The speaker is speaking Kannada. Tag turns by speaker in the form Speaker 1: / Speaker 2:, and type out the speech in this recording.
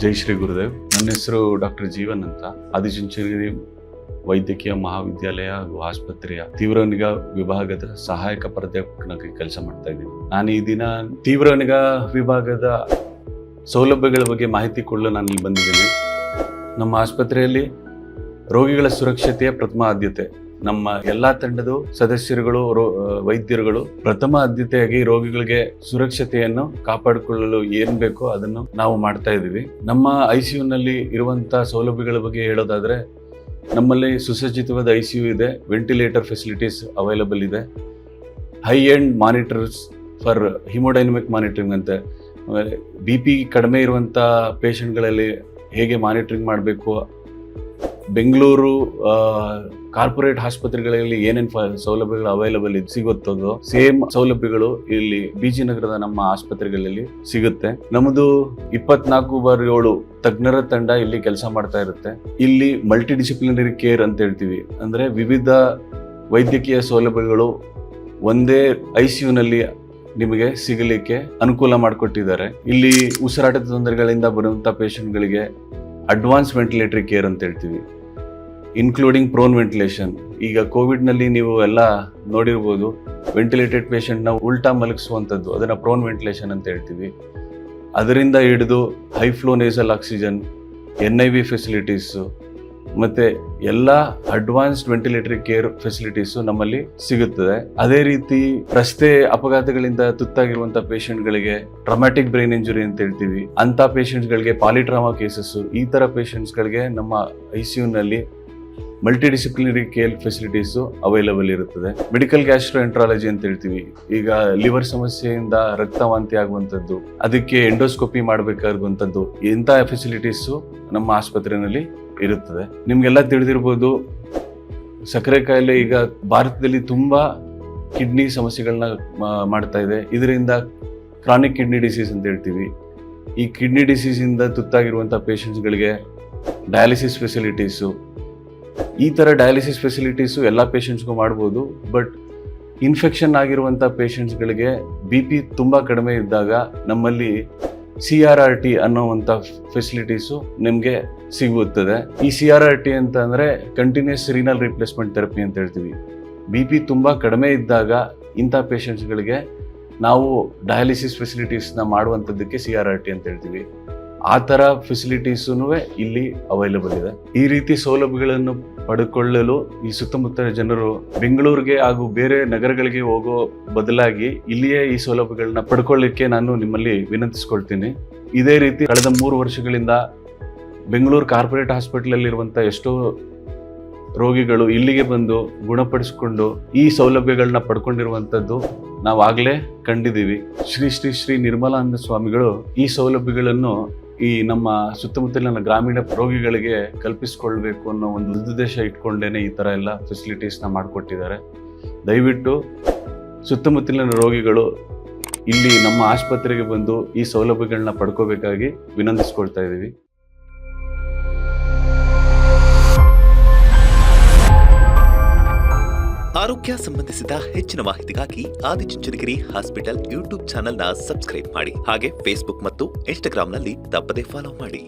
Speaker 1: ಜೈ ಶ್ರೀ ಗುರುದೇವ್. ನನ್ನ ಹೆಸರು ಡಾಕ್ಟರ್ ಜೀವನ್ ಅಂತ. ಆದಿಚುಂಚನಗಿರಿ ವೈದ್ಯಕೀಯ ಮಹಾವಿದ್ಯಾಲಯ ಹಾಗೂ ಆಸ್ಪತ್ರೆಯ ತೀವ್ರ ನಿಗಾ ವಿಭಾಗದ ಸಹಾಯಕ ಪ್ರಾಧ್ಯಾಪಕನಾಗಿ ಕೆಲಸ ಮಾಡ್ತಾ ಇದ್ದೀನಿ. ನಾನು ಈ ದಿನ ತೀವ್ರ ನಿಗಾ ವಿಭಾಗದ ಸೌಲಭ್ಯಗಳ ಬಗ್ಗೆ ಮಾಹಿತಿ ಕೊಡಲು ನಾನು ಇಲ್ಲಿ ಬಂದಿದ್ದೀನಿ. ನಮ್ಮ ಆಸ್ಪತ್ರೆಯಲ್ಲಿ ರೋಗಿಗಳ ಸುರಕ್ಷತೆಯ ಪ್ರಥಮ ಆದ್ಯತೆ. ನಮ್ಮ ಎಲ್ಲಾ ತಂಡದ ಸದಸ್ಯರುಗಳು ವೈದ್ಯರುಗಳು ಪ್ರಥಮ ಆದ್ಯತೆಯಾಗಿ ರೋಗಿಗಳಿಗೆ ಸುರಕ್ಷತೆಯನ್ನು ಕಾಪಾಡಿಕೊಳ್ಳಲು ಏನ್ ಬೇಕೋ ಅದನ್ನು ನಾವು ಮಾಡ್ತಾ ಇದ್ದೀವಿ. ನಮ್ಮ ICU ನಲ್ಲಿ ಇರುವಂತಹ ಸೌಲಭ್ಯಗಳ ಬಗ್ಗೆ ಹೇಳೋದಾದ್ರೆ, ನಮ್ಮಲ್ಲಿ ಸುಸಜ್ಜಿತವಾದ ICU ಇದೆ, ವೆಂಟಿಲೇಟರ್ ಫೆಸಿಲಿಟೀಸ್ ಅವೈಲಬಲ್ ಇದೆ, high end monitors for haemodynamic monitoring ಅಂತ. BP ಕಡಿಮೆ ಇರುವಂತ ಪೇಷಂಟ್ಗಳಲ್ಲಿ ಹೇಗೆ ಮಾನಿಟರಿಂಗ್ ಮಾಡಬೇಕು, ಬೆಂಗಳೂರು ಕಾರ್ಪೊರೇಟ್ ಆಸ್ಪತ್ರೆಗಳಲ್ಲಿ ಏನೇನು ಸೌಲಭ್ಯಗಳು ಅವೈಲಬಲ್ ಸಿಗುತ್ತದೋ ಸೇಮ್ ಸೌಲಭ್ಯಗಳು ಇಲ್ಲಿ BG ನಗರದ ನಮ್ಮ ಆಸ್ಪತ್ರೆಗಳಲ್ಲಿ ಸಿಗುತ್ತೆ. ನಮ್ಮದು 24/7 ತಜ್ಞರ ತಂಡ ಇಲ್ಲಿ ಕೆಲಸ ಮಾಡ್ತಾ ಇರುತ್ತೆ. ಇಲ್ಲಿ ಮಲ್ಟಿ ಡಿಸಿಪ್ಲಿನರಿ ಕೇರ್ ಅಂತ ಹೇಳ್ತೀವಿ. ಅಂದ್ರೆ ವಿವಿಧ ವೈದ್ಯಕೀಯ ಸೌಲಭ್ಯಗಳು ಒಂದೇ ICU ನಲ್ಲಿ ನಿಮಗೆ ಸಿಗಲಿಕ್ಕೆ ಅನುಕೂಲ ಮಾಡಿಕೊಟ್ಟಿದ್ದಾರೆ. ಇಲ್ಲಿ ಉಸಿರಾಟದ ತೊಂದರೆಗಳಿಂದ ಬರುವಂತ ಪೇಷಂಟ್ಗಳಿಗೆ ಅಡ್ವಾನ್ಸ್ ವೆಂಟಿಲೇಟರಿ ಕೇರ್ ಅಂತ ಹೇಳ್ತೀವಿ, ಇನ್ಕ್ಲೂಡಿಂಗ್ ಪ್ರೋನ್ ವೆಂಟಿಲೇಷನ್. ಈಗ ಕೋವಿಡ್ನಲ್ಲಿ ನೀವು ಎಲ್ಲ ನೋಡಿರ್ಬೋದು, ವೆಂಟಿಲೇಟೆಡ್ ಪೇಷಂಟ್ನ ಉಲ್ಟಾ ಮಲಗಿಸುವಂಥದ್ದು, ಅದನ್ನು ಪ್ರೋನ್ ವೆಂಟಿಲೇಷನ್ ಅಂತ ಹೇಳ್ತೀವಿ. ಅದರಿಂದ ಹಿಡಿದು high flow nasal oxygen, NIV facilities ಮತ್ತು ಎಲ್ಲ ಅಡ್ವಾನ್ಸ್ಡ್ ವೆಂಟಿಲೇಟರಿ ಕೇರ್ ಫೆಸಿಲಿಟೀಸು ನಮ್ಮಲ್ಲಿ ಸಿಗುತ್ತದೆ. ಅದೇ ರೀತಿ ರಸ್ತೆ ಅಪಘಾತಗಳಿಂದ ತುತ್ತಾಗಿರುವಂಥ ಪೇಷಂಟ್ಗಳಿಗೆ ಟ್ರಾಮ್ಯಾಟಿಕ್ ಬ್ರೈನ್ ಇಂಜುರಿ ಅಂತ ಹೇಳ್ತೀವಿ, ಅಂಥ ಪೇಷಂಟ್ಸ್ಗಳಿಗೆ ಪಾಲಿಟ್ರಾಮಾ ಕೇಸಸ್ಸು, ಈ ಥರ ಪೇಷಂಟ್ಸ್ಗಳಿಗೆ ನಮ್ಮ ICU ನಲ್ಲಿ multi disciplinary care facilities available ಇರುತ್ತದೆ. ಮೆಡಿಕಲ್ ಗ್ಯಾಸ್ಟ್ರೋಎಂಟ್ರಾಲಜಿ ಅಂತ ಹೇಳ್ತೀವಿ. ಈಗ ಲಿವರ್ ಸಮಸ್ಯೆಯಿಂದ ರಕ್ತವಾಂತಿ ಆಗುವಂಥದ್ದು, ಅದಕ್ಕೆ ಎಂಡೋಸ್ಕೋಪಿ ಮಾಡಬೇಕಾಗುವಂಥದ್ದು, ಇಂಥ ಫೆಸಿಲಿಟೀಸು ನಮ್ಮ ಆಸ್ಪತ್ರೆಯಲ್ಲಿ ಇರುತ್ತದೆ. ನಿಮ್ಗೆಲ್ಲ ತಿಳಿದಿರ್ಬೋದು, ಸಕ್ಕರೆ ಕಾಯಿಲೆ ಈಗ ಭಾರತದಲ್ಲಿ ತುಂಬಾ ಕಿಡ್ನಿ ಸಮಸ್ಯೆಗಳನ್ನ ಮಾಡ್ತಾ ಇದೆ. ಇದರಿಂದ ಕ್ರಾನಿಕ್ ಕಿಡ್ನಿ ಡಿಸೀಸ್ ಅಂತ ಹೇಳ್ತೀವಿ. ಈ ಕಿಡ್ನಿ ಡಿಸೀಸ್ ಇಂದ ತುತ್ತಾಗಿರುವಂಥ ಪೇಷಂಟ್ಸ್ಗಳಿಗೆ ಡಯಾಲಿಸಿಸ್ ಫೆಸಿಲಿಟೀಸು, ಈ ಥರ ಡಯಾಲಿಸಿಸ್ ಫೆಸಿಲಿಟೀಸು ಎಲ್ಲ ಪೇಷಂಟ್ಸ್ಗೂ ಮಾಡ್ಬೋದು. ಬಟ್ ಇನ್ಫೆಕ್ಷನ್ ಆಗಿರುವಂಥ ಪೇಷಂಟ್ಸ್ಗಳಿಗೆ BP ತುಂಬ ಕಡಿಮೆ ಇದ್ದಾಗ ನಮ್ಮಲ್ಲಿ CRRT ಅನ್ನೋವಂಥ ಫೆಸಿಲಿಟೀಸು ನಿಮಗೆ ಸಿಗುತ್ತದೆ. ಈ CRRT ಅಂತ ಅಂದರೆ ಕಂಟಿನ್ಯೂಸ್ ರೀನಲ್ ರಿಪ್ಲೇಸ್ಮೆಂಟ್ ಥೆರಪಿ ಅಂತ ಹೇಳ್ತೀವಿ. BP ತುಂಬ ಕಡಿಮೆ ಇದ್ದಾಗ ಇಂಥ ಪೇಷಂಟ್ಸ್ಗಳಿಗೆ ನಾವು ಡಯಾಲಿಸಿಸ್ ಫೆಸಿಲಿಟೀಸ್ನ ಮಾಡುವಂಥದ್ದಕ್ಕೆ CRRT ಅಂತ ಹೇಳ್ತೀವಿ. ಆ ಥರ ಫೆಸಿಲಿಟೀಸೂ ಇಲ್ಲಿ ಅವೈಲಬಲ್ ಇದೆ. ಈ ರೀತಿ ಸೌಲಭ್ಯಗಳನ್ನು ಪಡೆದುಕೊಳ್ಳಲು ಈ ಸುತ್ತಮುತ್ತ ಜನರು ಬೆಂಗಳೂರಿಗೆ ಹಾಗೂ ಬೇರೆ ನಗರಗಳಿಗೆ ಹೋಗೋ ಬದಲಾಗಿ ಇಲ್ಲಿಯೇ ಈ ಸೌಲಭ್ಯಗಳನ್ನ ಪಡ್ಕೊಳ್ಳಿಕ್ಕೆ ನಾನು ನಿಮ್ಮಲ್ಲಿ ವಿನಂತಿಸ್ಕೊಳ್ತೀನಿ. ಇದೇ ರೀತಿ ಕಳೆದ 3 ವರ್ಷಗಳಿಂದ ಬೆಂಗಳೂರು ಕಾರ್ಪೊರೇಟ್ ಹಾಸ್ಪಿಟಲಲ್ಲಿರುವಂಥ ಎಷ್ಟೋ ರೋಗಿಗಳು ಇಲ್ಲಿಗೆ ಬಂದು ಗುಣಪಡಿಸಿಕೊಂಡು ಈ ಸೌಲಭ್ಯಗಳನ್ನ ಪಡ್ಕೊಂಡಿರುವಂಥದ್ದು ನಾವಾಗಲೇ ಕಂಡಿದ್ದೀವಿ. ಶ್ರೀ ನಿರ್ಮಲಾನಂದ ಸ್ವಾಮಿಗಳು ಈ ಸೌಲಭ್ಯಗಳನ್ನು ಈ ನಮ್ಮ ಸುತ್ತಮುತ್ತಲಿನ ಗ್ರಾಮೀಣ ರೋಗಿಗಳಿಗೆ ಕಲ್ಪಿಸಿಕೊಳ್ಬೇಕು ಅನ್ನೋ ಒಂದು ಉದ್ದೇಶ ಇಟ್ಕೊಂಡೇನೆ ಈ ಥರ ಎಲ್ಲ ಫೆಸಿಲಿಟೀಸ್ನ ಮಾಡಿಕೊಟ್ಟಿದ್ದಾರೆ. ದಯವಿಟ್ಟು ಸುತ್ತಮುತ್ತಲಿನ ರೋಗಿಗಳು ಇಲ್ಲಿ ನಮ್ಮ ಆಸ್ಪತ್ರೆಗೆ ಬಂದು ಈ ಸೌಲಭ್ಯಗಳನ್ನ ಪಡ್ಕೋಬೇಕಾಗಿ ವಿನಂತಿಸ್ಕೊಳ್ತಾ ಇದ್ದೀವಿ.
Speaker 2: ಆರೋಗ್ಯ ಸಂಬಂಧಿಸಿದ ಹೆಚ್ಚಿನ ಮಾಹಿತಿಗಾಗಿ ಆದಿಚುಂಚನಗಿರಿ ಹಾಸ್ಪಿಟಲ್ ಯೂಟ್ಯೂಬ್ ಚಾನೆಲ್ನ ಸಬ್ಸ್ಕ್ರೈಬ್ ಮಾಡಿ. ಹಾಗೆ ಫೇಸ್ಬುಕ್ ಮತ್ತು ಇನ್ಸ್ಟಾಗ್ರಾಂನಲ್ಲಿ ತಪ್ಪದೇ ಫಾಲೋ ಮಾಡಿ.